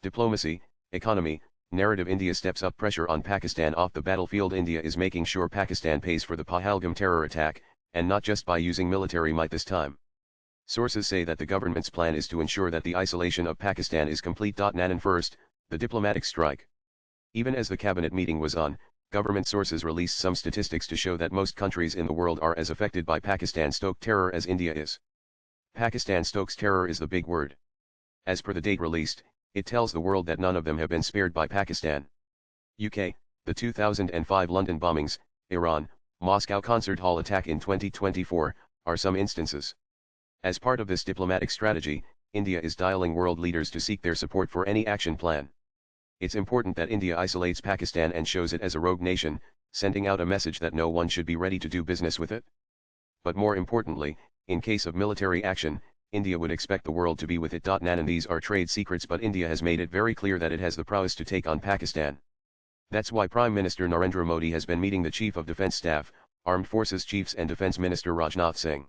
Diplomacy, economy, narrative. India steps up pressure on Pakistan off the battlefield. India is making sure Pakistan pays for the Pahalgam terror attack, and not just by using military might this time. Sources say that the government's plan is to ensure that the isolation of Pakistan is complete. Nanan first, the diplomatic strike. Even as the cabinet meeting was on, government sources released some statistics to show that most countries in the world are as affected by Pakistan-stoked terror as India is. Pakistan-stoked terror is the big word. As per the date released, it tells the world that none of them have been spared by Pakistan. UK, the 2005 London bombings, Iran, Moscow concert hall attack in 2024, are some instances. As part of this diplomatic strategy, India is dialing world leaders to seek their support for any action plan. It's important that India isolates Pakistan and shows it as a rogue nation, sending out a message that no one should be ready to do business with it. But more importantly, in case of military action, India would expect the world to be with it. Nanan, these are trade secrets, but India has made it very clear that it has the prowess to take on Pakistan. That's why Prime Minister Narendra Modi has been meeting the Chief of Defence Staff, Armed Forces Chiefs and Defence Minister Rajnath Singh.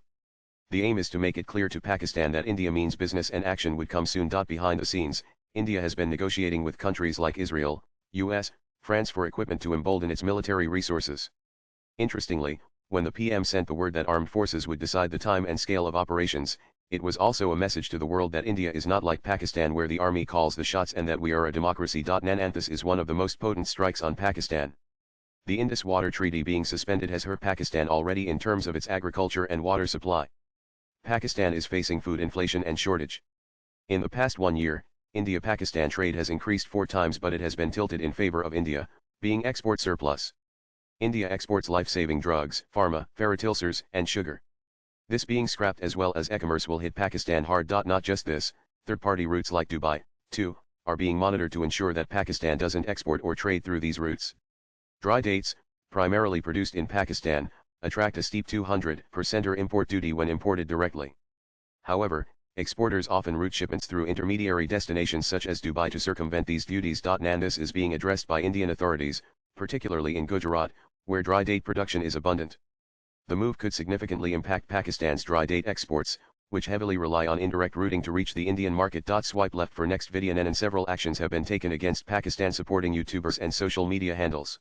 The aim is to make it clear to Pakistan that India means business and action would come soon. Behind the scenes, India has been negotiating with countries like Israel, US, France for equipment to embolden its military resources. Interestingly, when the PM sent the word that armed forces would decide the time and scale of operations, it was also a message to the world that India is not like Pakistan where the army calls the shots and that we are a democracy. Nanan, this is one of the most potent strikes on Pakistan. The Indus Water Treaty being suspended has hurt Pakistan already in terms of its agriculture and water supply. Pakistan is facing food inflation and shortage. In the past 1 year, India-Pakistan trade has increased 4 times, but it has been tilted in favor of India, being export surplus. India exports life-saving drugs, pharma, fertilizers, and sugar. This being scrapped as well as e-commerce will hit Pakistan hard. Not just this, third-party routes like Dubai, too, are being monitored to ensure that Pakistan doesn't export or trade through these routes. Dry dates, primarily produced in Pakistan, attract a steep 200% import duty when imported directly. However, exporters often route shipments through intermediary destinations such as Dubai to circumvent these duties. This is being addressed by Indian authorities, particularly in Gujarat, where dry date production is abundant. The move could significantly impact Pakistan's dry date exports, which heavily rely on indirect routing to reach the Indian market. Swipe left for next video. And several actions have been taken against Pakistan supporting YouTubers and social media handles.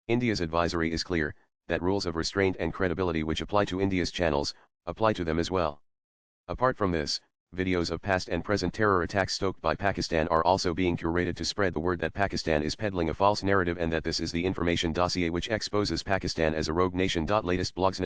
India's advisory is clear, that rules of restraint and credibility which apply to India's channels, apply to them as well. Apart from this, videos of past and present terror attacks stoked by Pakistan are also being curated to spread the word that Pakistan is peddling a false narrative and that this is the information dossier which exposes Pakistan as a rogue nation. Latest blogs.